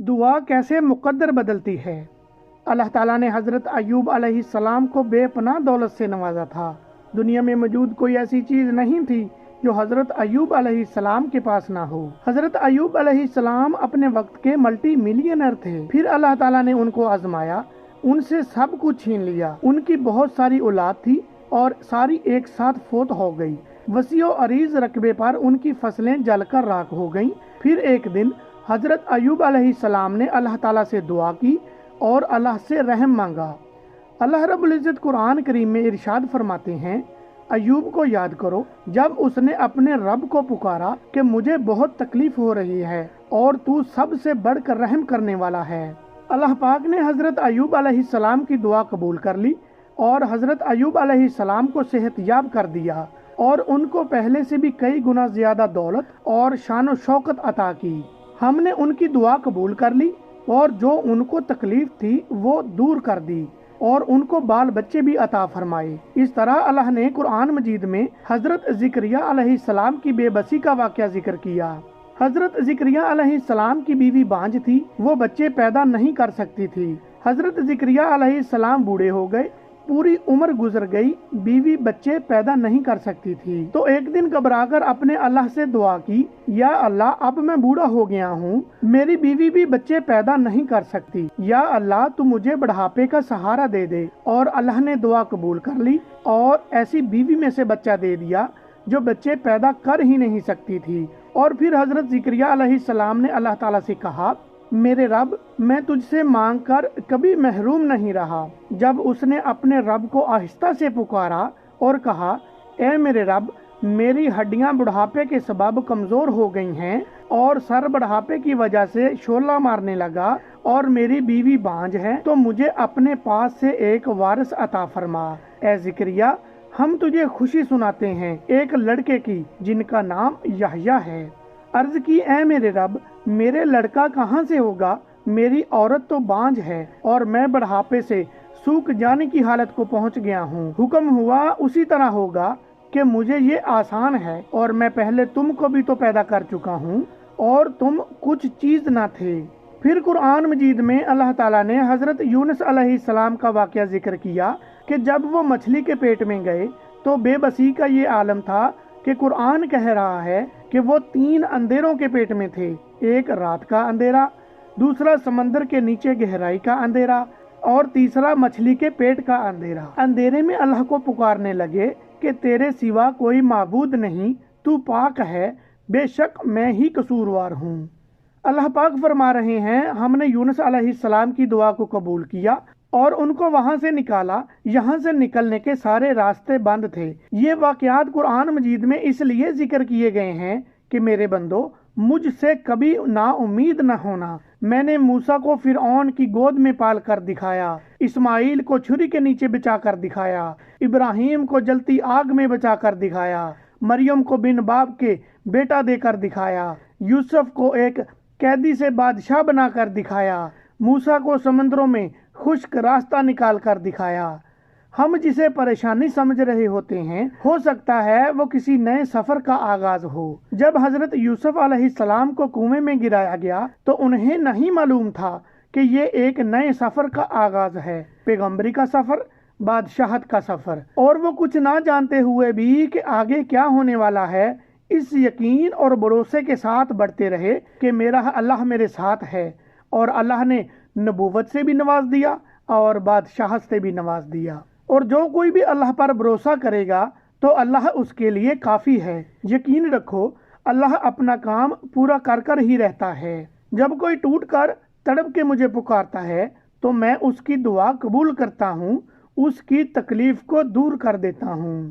دعا کیسے مقدر بدلتی ہے۔ اللہ تعالیٰ نے حضرت ایوب علیہ السلام کو بے پناہ دولت سے نوازا تھا۔ دنیا میں موجود کوئی ایسی چیز نہیں تھی جو حضرت ایوب علیہ السلام کے پاس نہ ہو۔ حضرت ایوب علیہ السلام اپنے وقت کے ملٹی ملینئر تھے، پھر اللہ تعالیٰ نے ان کو آزمایا، ان سے سب کچھ چھین لیا۔ ان کی بہت ساری اولاد تھی اور ساری ایک ساتھ فوت ہو گئی۔ وسیع و عریض رقبے پر ان کی فصلیں جل کر راکھ ہو گئیں۔ پھر ایک دن حضرت ایوب علیہ السلام نے اللہ تعالیٰ سے دعا کی اور اللہ سے رحم مانگا۔ اللہ رب العزت قرآن کریم میں ارشاد فرماتے ہیں، ایوب کو یاد کرو جب اس نے اپنے رب کو پکارا کہ مجھے بہت تکلیف ہو رہی ہے اور تو سب سے بڑھ کر رحم کرنے والا ہے۔ اللہ پاک نے حضرت ایوب علیہ السلام کی دعا قبول کر لی اور حضرت ایوب علیہ السلام کو صحت یاب کر دیا اور ان کو پہلے سے بھی کئی گنا زیادہ دولت اور شان و شوکت عطا کی۔ ہم نے ان کی دعا قبول کر لی اور جو ان کو تکلیف تھی وہ دور کر دی اور ان کو بال بچے بھی عطا فرمائے۔ اس طرح اللہ نے قرآن مجید میں حضرت زکریا علیہ السلام کی بے بسی کا واقعہ ذکر کیا۔ حضرت زکریا علیہ السلام کی بیوی بانجھ تھی، وہ بچے پیدا نہیں کر سکتی تھی۔ حضرت زکریا علیہ السلام بوڑھے ہو گئے، پوری عمر گزر گئی، بیوی بچے پیدا نہیں کر سکتی تھی۔ تو ایک دن گھبرا کر اپنے اللہ سے دعا کی، یا اللہ اب میں بوڑھا ہو گیا ہوں، میری بیوی بھی بچے پیدا نہیں کر سکتی، یا اللہ تو مجھے بڑھاپے کا سہارا دے دے۔ اور اللہ نے دعا قبول کر لی اور ایسی بیوی میں سے بچہ دے دیا جو بچے پیدا کر ہی نہیں سکتی تھی۔ اور پھر حضرت زکریا علیہ السلام نے اللہ تعالیٰ سے کہا، میرے رب میں تجھ سے مانگ کر کبھی محروم نہیں رہا۔ جب اس نے اپنے رب کو آہستہ سے پکارا اور کہا، اے میرے رب میری ہڈیاں بڑھاپے کے سبب کمزور ہو گئی ہیں اور سر بڑھاپے کی وجہ سے شعلہ مارنے لگا اور میری بیوی بانجھ ہے، تو مجھے اپنے پاس سے ایک وارث عطا فرما۔ اے زکریا ہم تجھے خوشی سناتے ہیں ایک لڑکے کی جن کا نام یحییٰ ہے۔ عرض کی، اے میرے رب میرے لڑکا کہاں سے ہوگا؟ میری عورت تو بانجھ ہے اور میں بڑھاپے سے سوکھ جانے کی حالت کو پہنچ گیا ہوں۔ حکم ہوا اسی طرح ہوگا کہ مجھے یہ آسان ہے، اور میں پہلے تم کو بھی تو پیدا کر چکا ہوں اور تم کچھ چیز نہ تھے۔ پھر قرآن مجید میں اللہ تعالیٰ نے حضرت یونس علیہ السلام کا واقعہ ذکر کیا کہ جب وہ مچھلی کے پیٹ میں گئے تو بے بسی کا یہ عالم تھا کہ قرآن کہہ رہا ہے کہ وہ 3 اندھیروں کے پیٹ میں تھے، ایک رات کا اندھیرا، دوسرا سمندر کے نیچے گہرائی کا اندھیرا اور تیسرا مچھلی کے پیٹ کا اندھیرا۔ اندھیرے میں اللہ کو پکارنے لگے کہ تیرے سوا کوئی معبود نہیں، تو پاک ہے، بے شک میں ہی قصوروار ہوں۔ اللہ پاک فرما رہے ہیں، ہم نے یونس علیہ السلام کی دعا کو قبول کیا اور ان کو وہاں سے نکالا۔ یہاں سے نکلنے کے سارے راستے بند تھے۔ یہ واقعات قرآن مجید میں اس لیے ذکر کیے گئے ہیں کہ میرے بندو مجھ سے کبھی نا امید نہ ہونا۔ میں نے موسیٰ کو فرعون کی گود میں پال کر دکھایا، اسماعیل کو چھری کے نیچے بچا کر دکھایا، ابراہیم کو جلتی آگ میں بچا کر دکھایا، مریم کو بن باپ کے بیٹا دے کر دکھایا، یوسف کو ایک قیدی سے بادشاہ بنا کر دکھایا، موسیٰ کو سمندروں میں خشک راستہ نکال کر دکھایا۔ ہم جسے پریشانی سمجھ رہے ہوتے ہیں، ہو سکتا ہے وہ کسی نئے سفر کا آغاز ہو۔ جب حضرت یوسف علیہ السلام کو کنویں میں گرایا گیا تو انہیں نہیں معلوم تھا کہ یہ ایک نئے سفر کا آغاز ہے، پیغمبری کا سفر، بادشاہت کا سفر۔ اور وہ کچھ نہ جانتے ہوئے بھی کہ آگے کیا ہونے والا ہے، اس یقین اور بھروسے کے ساتھ بڑھتے رہے کہ میرا اللہ میرے ساتھ ہے، اور اللہ نے نبوت سے بھی نواز دیا اور بادشاہت سے بھی نواز دیا۔ اور جو کوئی بھی اللہ پر بھروسہ کرے گا تو اللہ اس کے لیے کافی ہے۔ یقین رکھو اللہ اپنا کام پورا کر کر ہی رہتا ہے۔ جب کوئی ٹوٹ کر تڑپ کے مجھے پکارتا ہے تو میں اس کی دعا قبول کرتا ہوں، اس کی تکلیف کو دور کر دیتا ہوں۔